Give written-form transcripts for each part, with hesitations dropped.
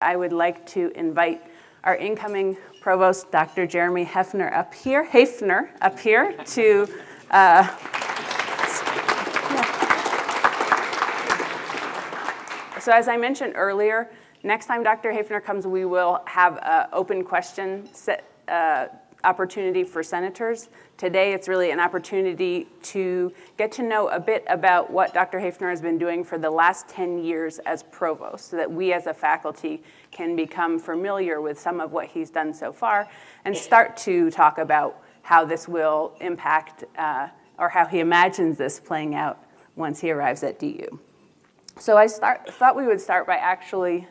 I would like to invite our incoming provost, Dr. Jeremy Haefner, up here to So as I mentioned earlier, next time Dr. Haefner comes, we will have an open question opportunity for senators. Today, it's really an opportunity to get to know a bit about what Dr. Haefner has been doing for the last 10 years as provost, so that we as a faculty can become familiar with some of what he's done so far and start to talk about how this will impact or how he imagines this playing out once he arrives at DU. So I thought we would start by actually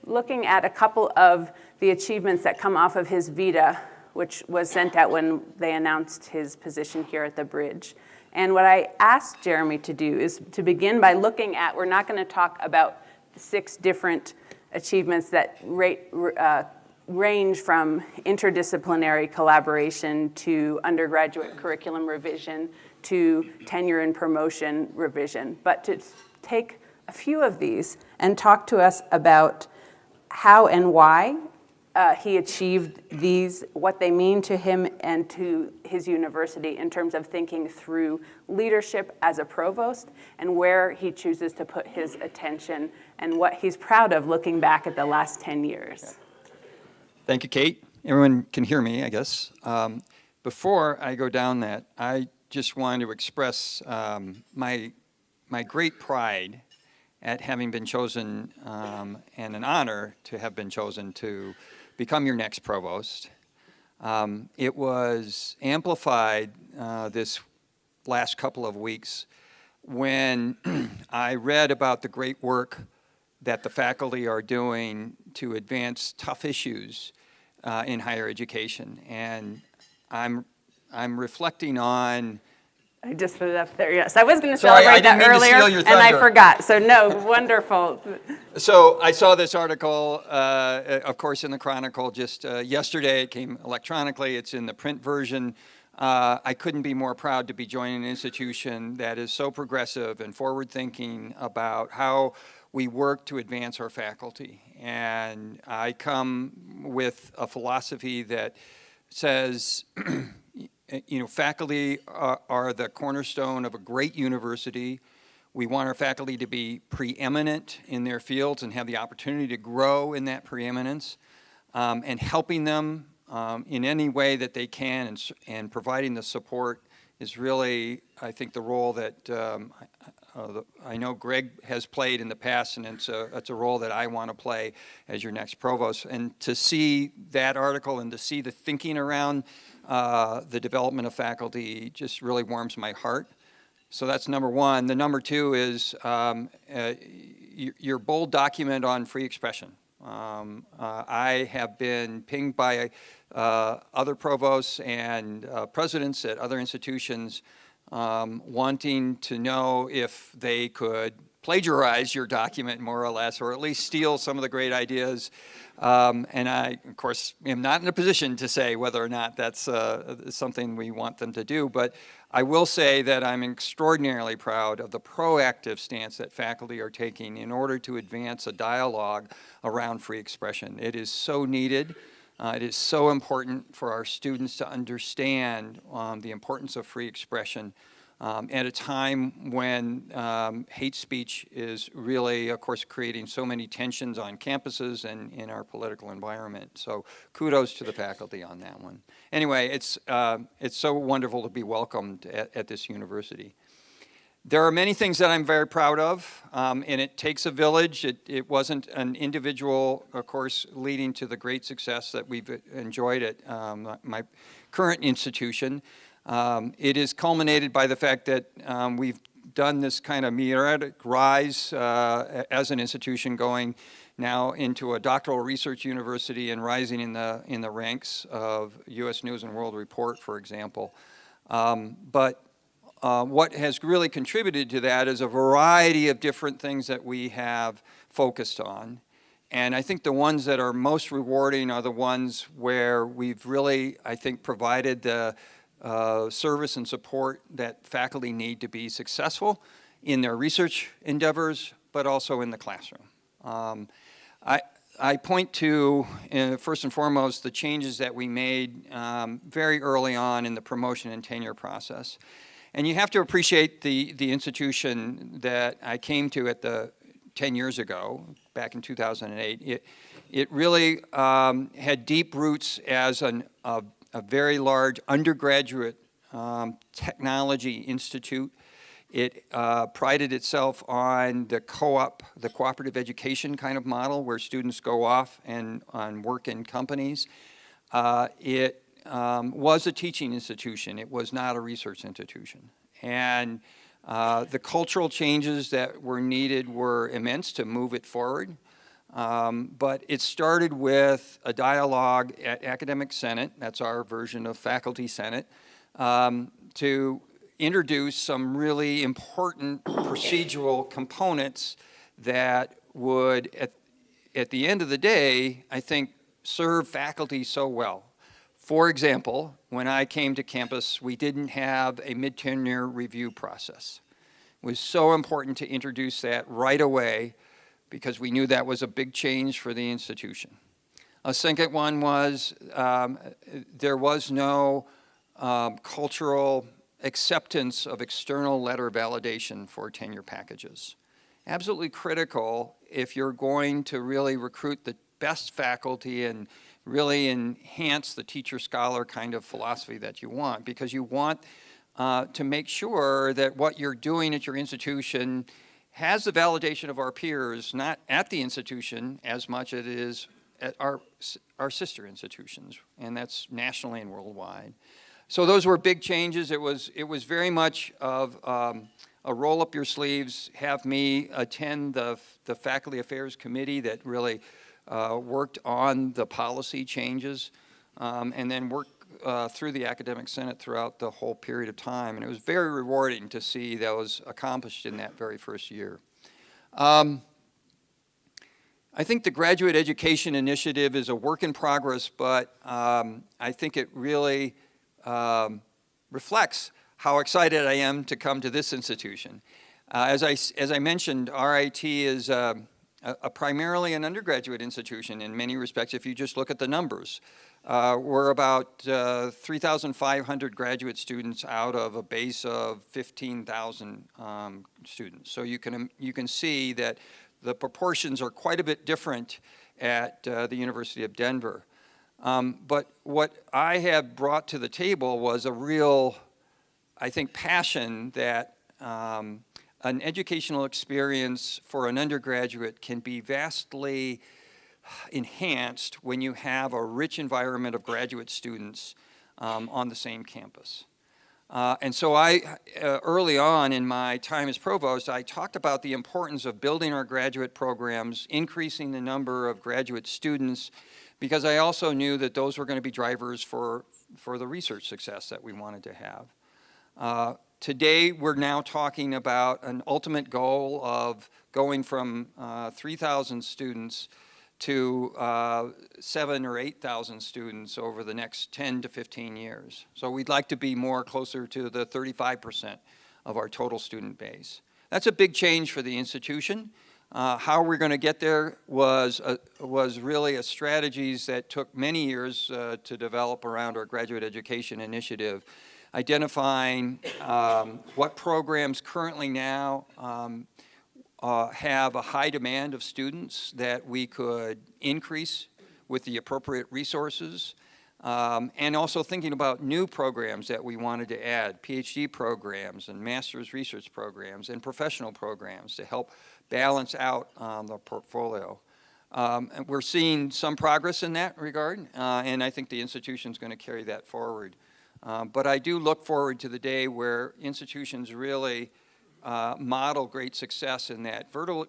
looking at a couple of the achievements that come off of his vita, which was sent out when they announced his position here at the Bridge. And what I asked Jeremy to do is to begin by looking at, we're not going to talk about 6 different achievements that range from interdisciplinary collaboration to undergraduate curriculum revision to tenure and promotion revision, but to take a few of these and talk to us about how and why he achieved these, what they mean to him and to his university in terms of thinking through leadership as a provost and where he chooses to put his attention and what he's proud of looking back at the last 10 years. Thank you, Kate. Everyone can hear me, I guess. Before I go down that, I just wanted to express my great pride at having been chosen and an honor to have been chosen to become your next provost. It was amplified this last couple of weeks when I read about the great work that the faculty are doing to advance tough issues in higher education. And I'm reflecting on. I just put it up there, yes. I was going to celebrate that earlier, and I forgot. So no, wonderful. So I saw this article, of course, in the Chronicle just yesterday. It came electronically. It's in the print version. I couldn't be more proud to be joining an institution that is so progressive and forward-thinking about how we work to advance our faculty. And I come with a philosophy that says, faculty are the cornerstone of a great university. We want our faculty to be preeminent in their fields and have the opportunity to grow in that preeminence, and helping them in any way that they can and providing the support is really, I think, the role that I know Greg has played in the past, and it's a role that I want to play as your next provost. And to see that article and to see the thinking around the development of faculty just really warms my heart. So that's number one. The number two is your bold document on free expression. I have been pinged by other provosts and presidents at other institutions wanting to know if they could plagiarize your document more or less, or at least steal some of the great ideas. And I, of course, am not in a position to say whether or not that's something we want them to do, but I will say that I'm extraordinarily proud of the proactive stance that faculty are taking in order to advance a dialogue around free expression. It is so needed. It is so important for our students to understand the importance of free expression at a time when hate speech is really, of course, creating so many tensions on campuses and in our political environment. So kudos to the faculty on that one. Anyway, it's so wonderful to be welcomed at this university. There are many things that I'm very proud of, and it takes a village. It wasn't an individual, of course, leading to the great success that we've enjoyed at my current institution. It is culminated by the fact that we've done this kind of meteoric rise as an institution, going now into a doctoral research university and rising in the ranks of U.S. News and World Report, for example. But what has really contributed to that is a variety of different things that we have focused on. And I think the ones that are most rewarding are the ones where we've really, I think, provided the service and support that faculty need to be successful in their research endeavors, but also in the classroom. I point to, first and foremost, the changes that we made very early on in the promotion and tenure process. And you have to appreciate the institution that I came to 10 years ago, back in 2008. It really had deep roots as a very large undergraduate technology institute. It prided itself on the cooperative education kind of model where students go off and work in companies. It was a teaching institution. It was not a research institution. And the cultural changes that were needed were immense to move it forward. But it started with a dialogue at Academic Senate, that's our version of Faculty Senate, to introduce some really important procedural components that would, at the end of the day, I think, serve faculty so well. For example, when I came to campus, we didn't have a mid-tenure review process. It was so important to introduce that right away because we knew that was a big change for the institution. A second one was there was no cultural acceptance of external letter validation for tenure packages. Absolutely critical if you're going to really recruit the best faculty and really enhance the teacher-scholar kind of philosophy that you want, because you want to make sure that what you're doing at your institution has the validation of our peers, not at the institution as much as it is at our sister institutions, and that's nationally and worldwide. So those were big changes. It was very much of a roll up your sleeves, have me attend the Faculty Affairs Committee that really worked on the policy changes, and then work through the Academic Senate throughout the whole period of time. And it was very rewarding to see that was accomplished in that very first year. I think the Graduate Education Initiative is a work in progress, but I think it really reflects how excited I am to come to this institution. As I mentioned, RIT is primarily an undergraduate institution in many respects if you just look at the numbers. We're about 3,500 graduate students out of a base of 15,000 students. So you can see that the proportions are quite a bit different at the University of Denver. But what I have brought to the table was a real, I think, passion that an educational experience for an undergraduate can be vastly enhanced when you have a rich environment of graduate students on the same campus. And so early on in my time as provost, I talked about the importance of building our graduate programs, increasing the number of graduate students, because I also knew that those were going to be drivers for the research success that we wanted to have. Today, we're now talking about an ultimate goal of going from 3,000 students to 7,000 or 8,000 students over the next 10 to 15 years. So we'd like to be more closer to the 35% of our total student base. That's a big change for the institution. How we're going to get there was really a strategies that took many years to develop around our graduate education initiative, identifying what programs currently now have a high demand of students that we could increase with the appropriate resources, and also thinking about new programs that we wanted to add, PhD programs and master's research programs and professional programs to help balance out the portfolio. And we're seeing some progress in that regard, and I think the institution's going to carry that forward. But I do look forward to the day where institutions really model great success in that vertical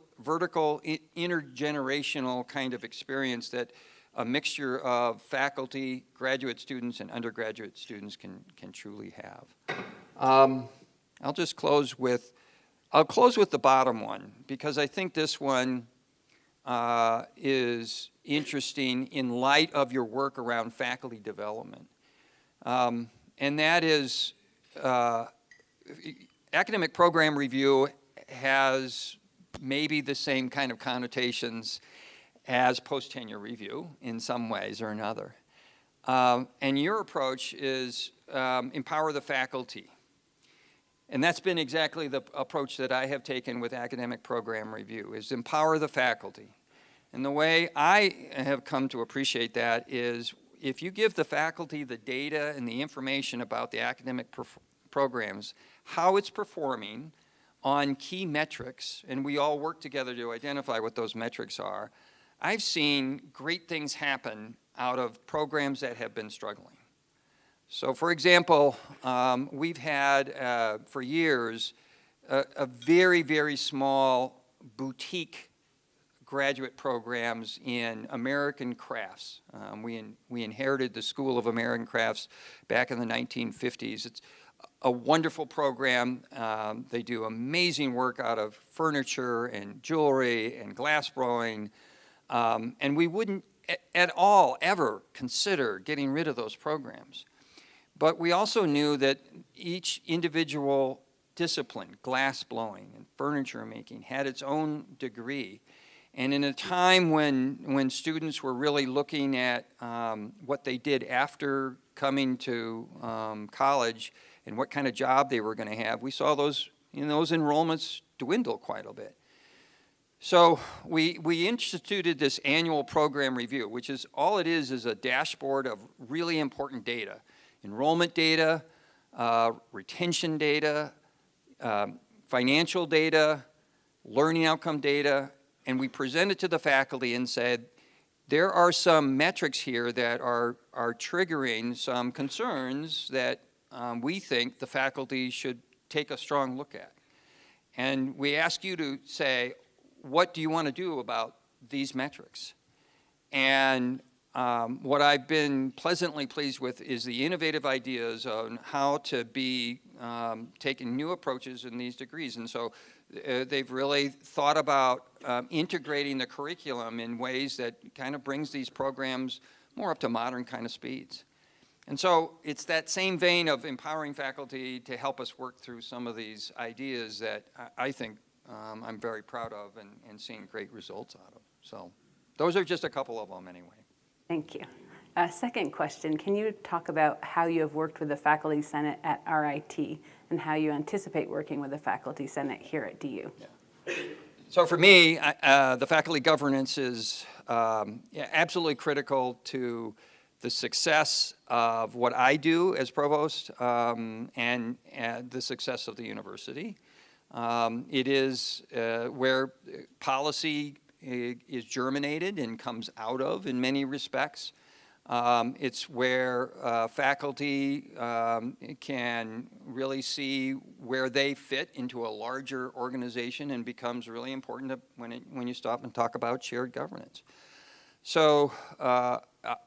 intergenerational kind of experience that a mixture of faculty, graduate students, and undergraduate students can truly have. I'll just close with the bottom one, because I think this one is interesting in light of your work around faculty development. And that is, academic program review has maybe the same kind of connotations as post-tenure review in some ways or another. And your approach is empower the faculty. And that's been exactly the approach that I have taken with academic program review, is empower the faculty. And the way I have come to appreciate that is if you give the faculty the data and the information about the academic programs, how it's performing on key metrics, and we all work together to identify what those metrics are, I've seen great things happen out of programs that have been struggling. So for example, we've had for years a very, very small boutique graduate programs in American crafts. We inherited the School of American Crafts back in the 1950s. It's a wonderful program. They do amazing work out of furniture and jewelry and glass blowing. And we wouldn't at all ever consider getting rid of those programs. But we also knew that each individual discipline, glass blowing and furniture making, had its own degree. And in a time when students were really looking at what they did after coming to college and what kind of job they were going to have, we saw those enrollments dwindle quite a bit. So we instituted this annual program review, which is all it is a dashboard of really important data. Enrollment data, retention data, financial data, learning outcome data, and we presented to the faculty and said, there are some metrics here that are triggering some concerns that we think the faculty should take a strong look at. And we ask you to say, what do you want to do about these metrics? And what I've been pleasantly pleased with is the innovative ideas on how to be taking new approaches in these degrees. And so they've really thought about integrating the curriculum in ways that kind of brings these programs more up to modern kind of speeds. And so it's that same vein of empowering faculty to help us work through some of these ideas that I think I'm very proud of and seeing great results out of. So those are just a couple of them anyway. Thank you. Second question, can you talk about how you have worked with the Faculty Senate at RIT and how you anticipate working with the Faculty Senate here at DU? Yeah. So for me, the faculty governance is absolutely critical to the success of what I do as provost and the success of the university. It is where policy is germinated and comes out of in many respects. It's where faculty can really see where they fit into a larger organization and becomes really important when you stop and talk about shared governance. So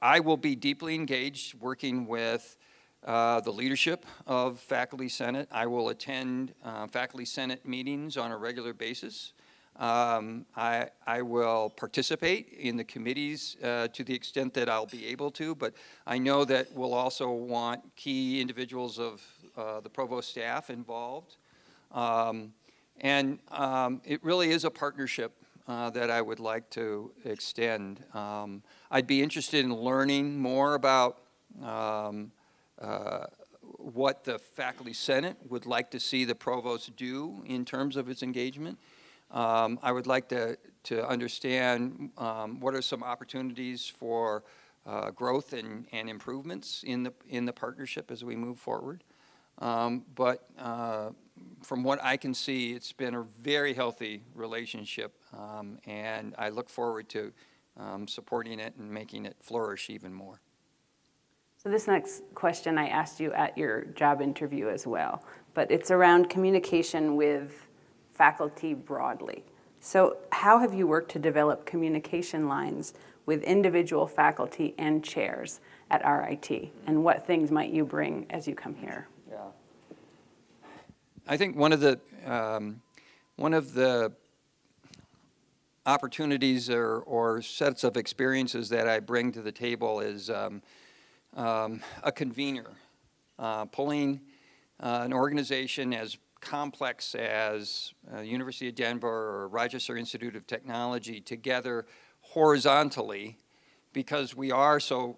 I will be deeply engaged working with the leadership of Faculty Senate. I will attend Faculty Senate meetings on a regular basis. I will participate in the committees to the extent that I'll be able to, but I know that we'll also want key individuals of the provost staff involved. It really is a partnership that I would like to extend. I'd be interested in learning more about what the Faculty Senate would like to see the provost do in terms of its engagement. I would like to understand what are some opportunities for growth and improvements in the partnership as we move forward. But from what I can see, it's been a very healthy relationship, and I look forward to supporting it and making it flourish even more. So this next question I asked you at your job interview as well, but it's around communication with faculty broadly. So how have you worked to develop communication lines with individual faculty and chairs at RIT? And what things might you bring as you come here? Yeah. I think one of the opportunities or sets of experiences that I bring to the table is a convener, pulling an organization as complex as University of Denver or Rochester Institute of Technology together horizontally because we are so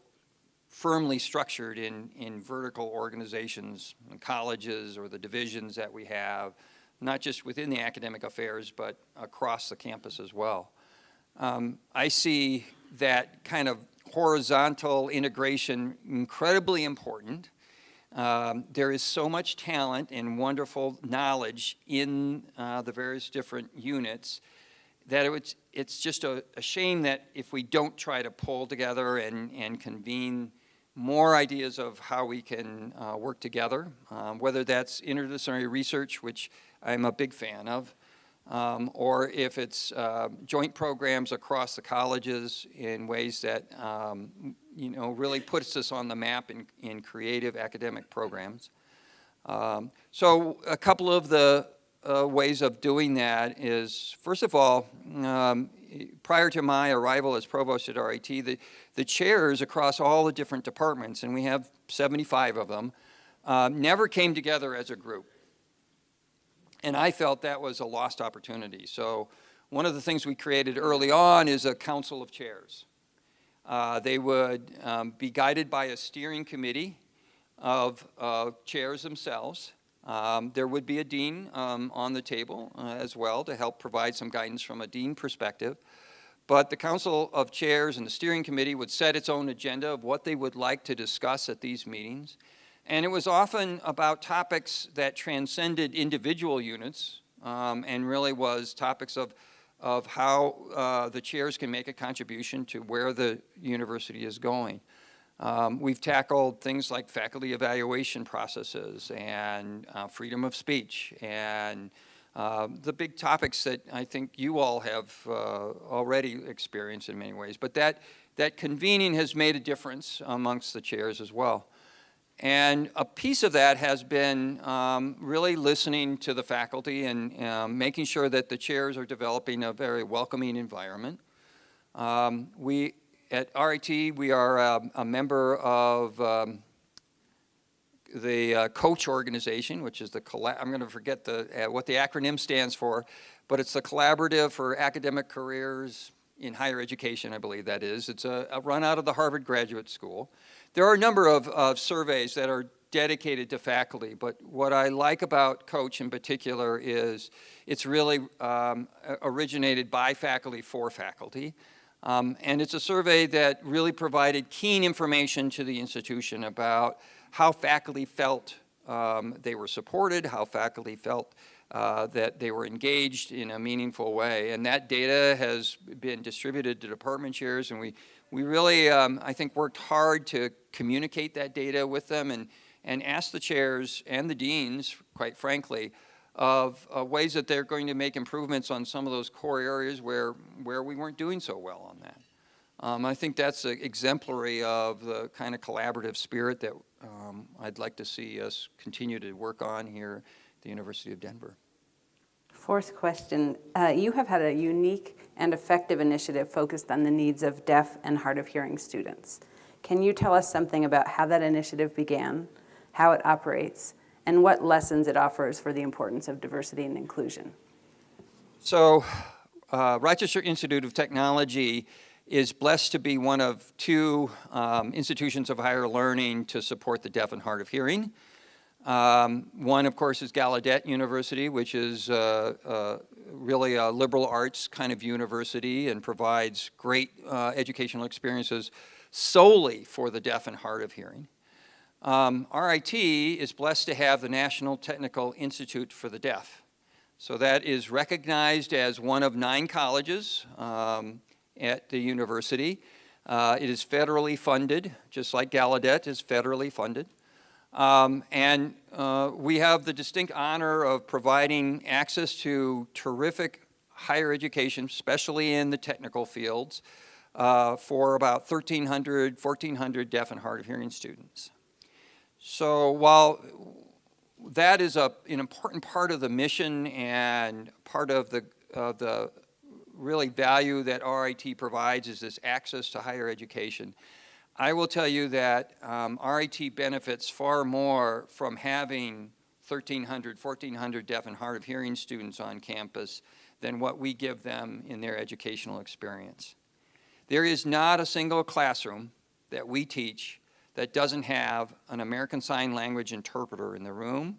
firmly structured in vertical organizations, colleges or the divisions that we have, not just within the academic affairs, but across the campus as well. I see that kind of horizontal integration incredibly important. There is so much talent and wonderful knowledge in the various different units that it's just a shame that if we don't try to pull together and convene more ideas of how we can work together, whether that's interdisciplinary research, which I'm a big fan of, or if it's joint programs across the colleges in ways that really puts us on the map in creative academic programs. So a couple of the ways of doing that is, first of all, prior to my arrival as provost at RIT, the chairs across all the different departments, and we have 75 of them, never came together as a group. And I felt that was a lost opportunity. So one of the things we created early on is a council of chairs. They would be guided by a steering committee of chairs themselves. There would be a dean on the table as well to help provide some guidance from a dean perspective. But the council of chairs and the steering committee would set its own agenda of what they would like to discuss at these meetings. And it was often about topics that transcended individual units and really was topics of how the chairs can make a contribution to where the university is going. We've tackled things like faculty evaluation processes and freedom of speech and the big topics that I think you all have already experienced in many ways. But that convening has made a difference amongst the chairs as well. And a piece of that has been really listening to the faculty and making sure that the chairs are developing a very welcoming environment. We at RIT, we are a member of the COACH organization, which is I'm going to forget what the acronym stands for, but it's the Collaborative for Academic Careers in Higher Education, I believe that is. It's a run out of the Harvard Graduate School. There are a number of surveys that are dedicated to faculty, but what I like about COACH in particular is it's really originated by faculty for faculty. And it's a survey that really provided keen information to the institution about how faculty felt they were supported, how faculty felt that they were engaged in a meaningful way. And that data has been distributed to department chairs, and we really, I think, worked hard to communicate that data with them and ask the chairs and the deans, quite frankly, of ways that they're going to make improvements on some of those core areas where we weren't doing so well on that. I think that's exemplary of the kind of collaborative spirit that I'd like to see us continue to work on here at the University of Denver. Fourth question, you have had a unique and effective initiative focused on the needs of deaf and hard of hearing students. Can you tell us something about how that initiative began, how it operates, and what lessons it offers for the importance of diversity and inclusion? So, Rochester Institute of Technology is blessed to be one of two institutions of higher learning to support the deaf and hard of hearing. One, of course, is Gallaudet University, which is really a liberal arts kind of university and provides great educational experiences solely for the deaf and hard of hearing. RIT is blessed to have the National Technical Institute for the Deaf. So that is recognized as one of 9 colleges at the university. It is federally funded, just like Gallaudet is federally funded. And we have the distinct honor of providing access to terrific higher education, especially in the technical fields, for about 1,400 deaf and hard of hearing students. So while that is an important part of the mission and part of the really value that RIT provides is this access to higher education, I will tell you that RIT benefits far more from having 1,300, 1,400 deaf and hard of hearing students on campus than what we give them in their educational experience. There is not a single classroom that we teach that doesn't have an American Sign Language interpreter in the room,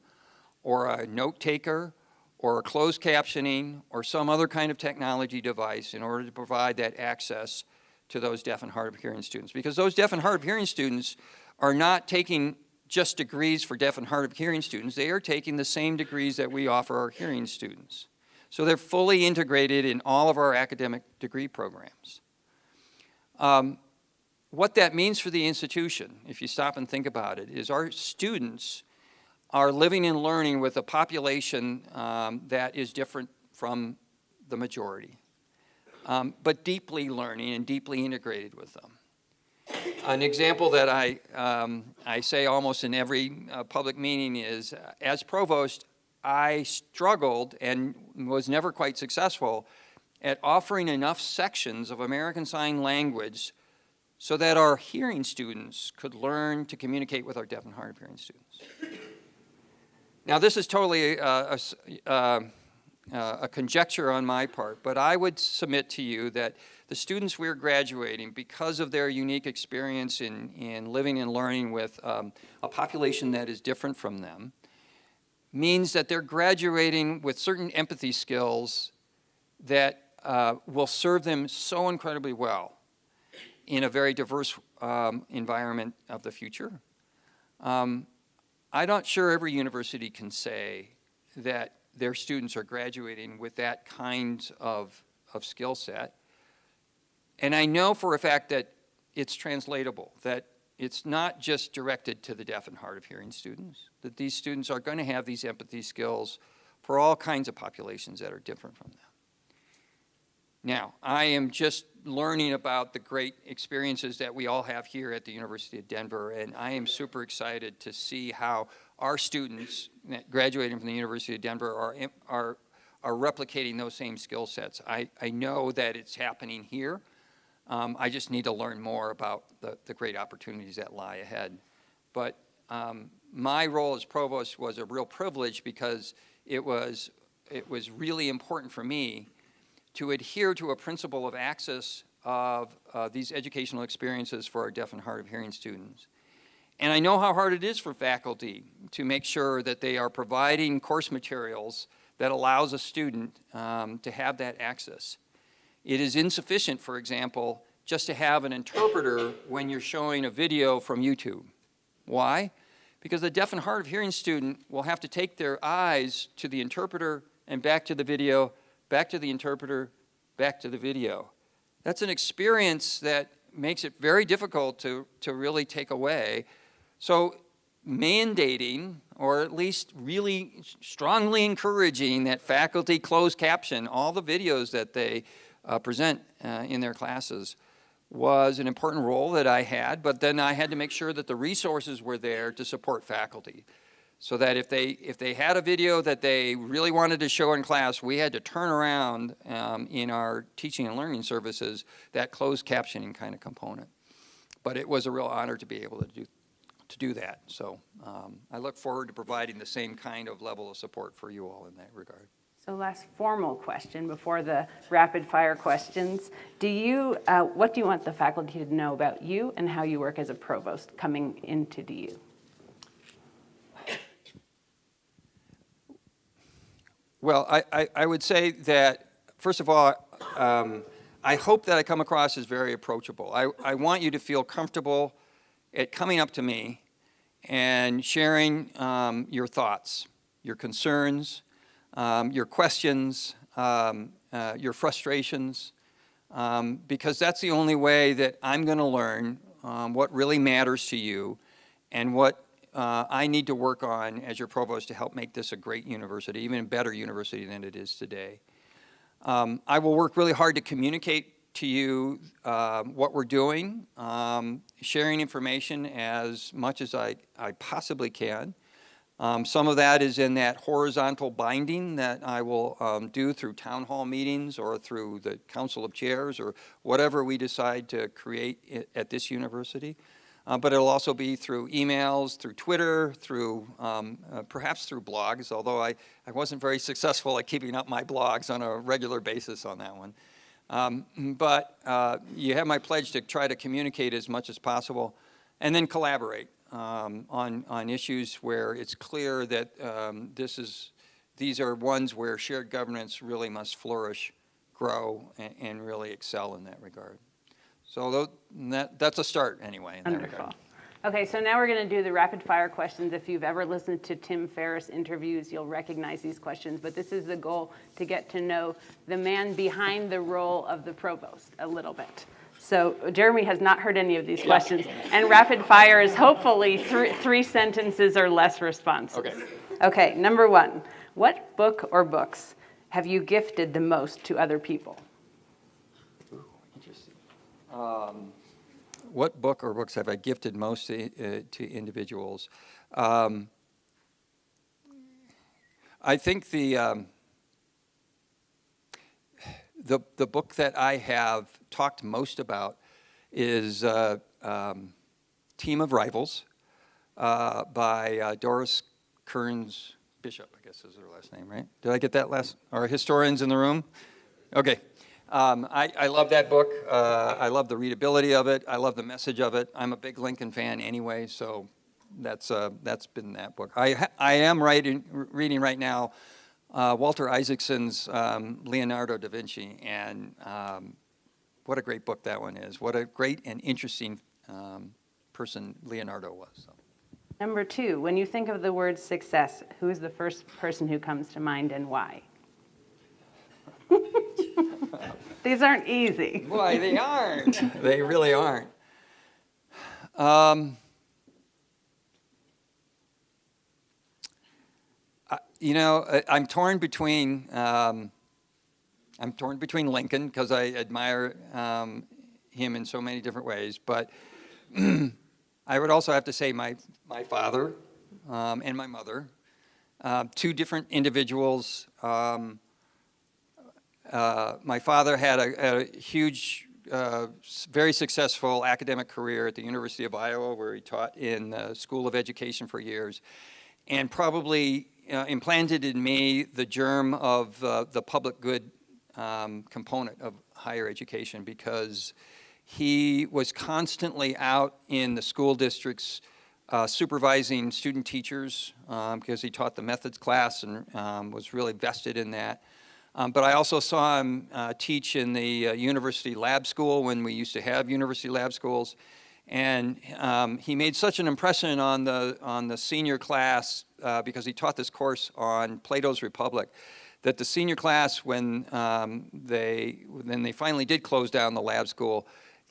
or a note taker, or a closed captioning, or some other kind of technology device in order to provide that access to those deaf and hard of hearing students. Because those deaf and hard of hearing students are not taking just degrees for deaf and hard of hearing students. They are taking the same degrees that we offer our hearing students. So they're fully integrated in all of our academic degree programs. What that means for the institution, if you stop and think about it, is our students are living and learning with a population that is different from the majority, but deeply learning and deeply integrated with them. An example that I say almost in every public meeting is, as provost, I struggled and was never quite successful at offering enough sections of American Sign Language so that our hearing students could learn to communicate with our deaf and hard of hearing students. Now, this is totally a conjecture on my part, but I would submit to you that the students we're graduating, because of their unique experience in living and learning with a population that is different from them, means that they're graduating with certain empathy skills that will serve them so incredibly well in a very diverse environment of the future. I'm not sure every university can say that their students are graduating with that kind of skill set. And I know for a fact that it's translatable, that it's not just directed to the deaf and hard of hearing students, that these students are going to have these empathy skills for all kinds of populations that are different from them. Now, I am just learning about the great experiences that we all have here at the University of Denver, and I am super excited to see how our students graduating from the University of Denver are replicating those same skill sets. I know that it's happening here. I just need to learn more about the great opportunities that lie ahead. But my role as provost was a real privilege because it was really important for me to adhere to a principle of access of these educational experiences for our deaf and hard of hearing students. And I know how hard it is for faculty to make sure that they are providing course materials that allows a student to have that access. It is insufficient, for example, just to have an interpreter when you're showing a video from YouTube. Why? Because the deaf and hard of hearing student will have to take their eyes to the interpreter and back to the video, back to the interpreter, back to the video. That's an experience that makes it very difficult to really take away. So mandating, or at least really strongly encouraging that faculty close caption all the videos that they present in their classes was an important role that I had, but then I had to make sure that the resources were there to support faculty. So that if they had a video that they really wanted to show in class, we had to turn around in our teaching and learning services that closed captioning kind of component. But it was a real honor to be able to do that. So I look forward to providing the same kind of level of support for you all in that regard. So last formal question before the rapid fire questions. What do you want the faculty to know about you and how you work as a provost coming into DU? Well, I would say that, first of all, I hope that I come across as very approachable. I want you to feel comfortable at coming up to me and sharing your thoughts, your concerns, your questions, your frustrations, because that's the only way that I'm going to learn what really matters to you and what I need to work on as your provost to help make this a great university, even a better university than it is today. I will work really hard to communicate to you what we're doing, sharing information as much as I possibly can. Some of that is in that horizontal binding that I will do through town hall meetings or through the Council of Chairs or whatever we decide to create at this university. But it'll also be through emails, through Twitter, through perhaps through blogs, although I wasn't very successful at keeping up my blogs on a regular basis on that one. But you have my pledge to try to communicate as much as possible, and then collaborate on issues where it's clear that these are ones where shared governance really must flourish, grow, and really excel in that regard. So that's a start anyway in that Wonderful. regard. Okay, so now we're going to do the rapid fire questions. If you've ever listened to Tim Ferriss interviews, you'll recognize these questions, but this is the goal, to get to know the man behind the role of the provost a little bit. So Jeremy has not heard any of these questions, and rapid fire is hopefully three sentences or less responses. Okay. Okay, number one, what book or books have you gifted the most to other people? Ooh, interesting. What book or books have I gifted most to individuals? I think the book that I have talked most about is Team of Rivals by Doris Kearns Bishop, I guess is her last name, right? Did I get that last? Are historians in the room? Okay. I love that book. I love the readability of it. I love the message of it. I'm a big Lincoln fan anyway, so that's been that book. I am reading right now Walter Isaacson's Leonardo da Vinci, and what a great book that one is. What a great and interesting person Leonardo was. So. Number two, when you think of the word success, who is the first person who comes to mind and why? These aren't easy. Boy, they aren't. They really aren't. I'm torn between Lincoln, because I admire him in so many different ways, but I would also have to say my father and my mother, two different individuals. My father had a huge, very successful academic career at the University of Iowa, where he taught in the School of Education for years, and probably implanted in me the germ of the public good component of higher education, because he was constantly out in the school districts supervising student teachers, because he taught the methods class and was really vested in that. But I also saw him teach in the university lab school when we used to have university lab schools, and he made such an impression on the senior class because he taught this course on Plato's Republic, that the senior class, when they finally did close down the lab school,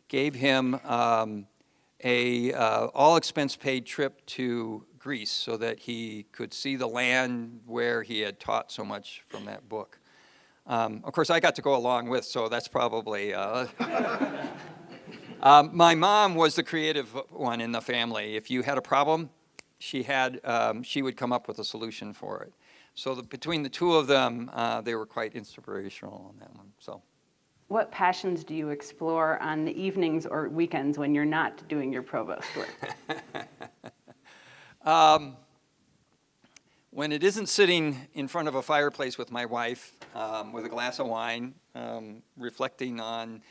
gave him a all expense paid trip to Greece so that he could see the land where he had taught so much from that book. Of course, I got to go along with, so that's probably... my mom was the creative one in the family. If you had a problem, she would come up with a solution for it. So between the two of them, they were quite inspirational on that one. So, what passions do you explore on the evenings or weekends when you're not doing your provost work? When it isn't sitting in front of a fireplace with my wife with a glass of wine, reflecting on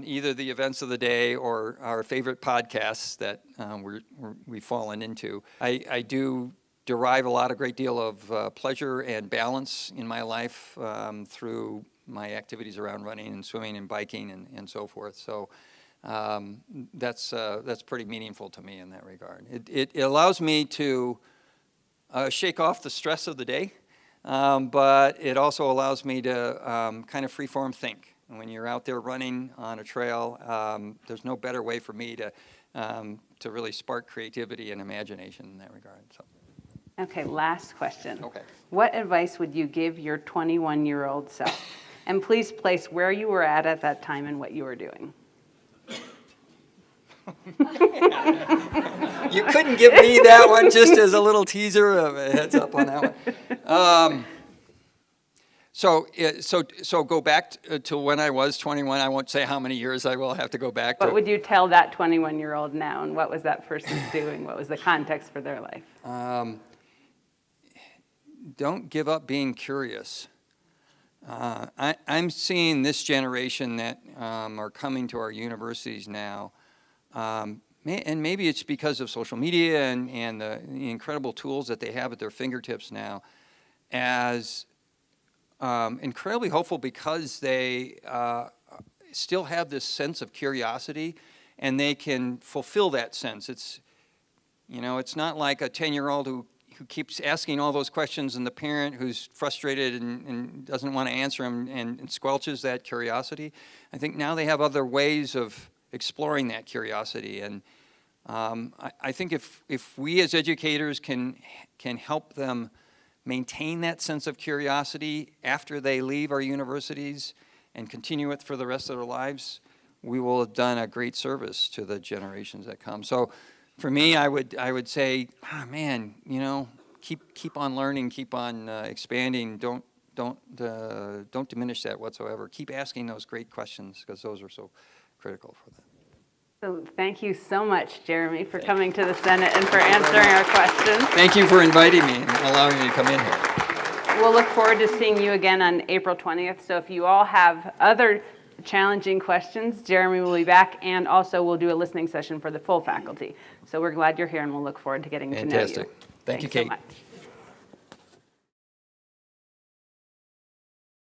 either the events of the day or our favorite podcasts that we've fallen into, I do derive a great deal of pleasure and balance in my life through my activities around running and swimming and biking and so forth. So that's pretty meaningful to me in that regard. It allows me to shake off the stress of the day, but it also allows me to kind of freeform think. And when you're out there running on a trail, there's no better way for me to really spark creativity and imagination in that regard. So. Okay, last question. Okay. What advice would you give your 21-year-old self? And please place where you were at that time and what you were doing. You couldn't give me that one just as a little teaser of a heads up on that one. So go back to when I was 21. I won't say how many years I will have to go back to. What would you tell that 21-year-old now, and what was that person doing? What was the context for their life? Don't give up being curious. I'm seeing this generation that are coming to our universities now, and maybe it's because of social media and the incredible tools that they have at their fingertips now, as incredibly hopeful because they still have this sense of curiosity, and they can fulfill that sense. It's not like a 10-year-old who keeps asking all those questions, and the parent who's frustrated and doesn't want to answer them and squelches that curiosity. I think now they have other ways of exploring that curiosity, and I think if we as educators can help them maintain that sense of curiosity after they leave our universities and continue it for the rest of their lives, we will have done a great service to the generations that come. So for me, I would say, man, keep on learning, keep on expanding. Don't diminish that whatsoever. Keep asking those great questions, because those are so critical for them. So thank you so much, Jeremy, for coming to the Senate and for answering our questions. Thank you for inviting me and allowing me to come in here. We'll look forward to seeing you again on April 20th. So if you all have other challenging questions, Jeremy will be back, and also we'll do a listening session for the full faculty. So we're glad you're here, and we'll look forward to getting to know you. Fantastic. Thank you, Thanks so Kate. much.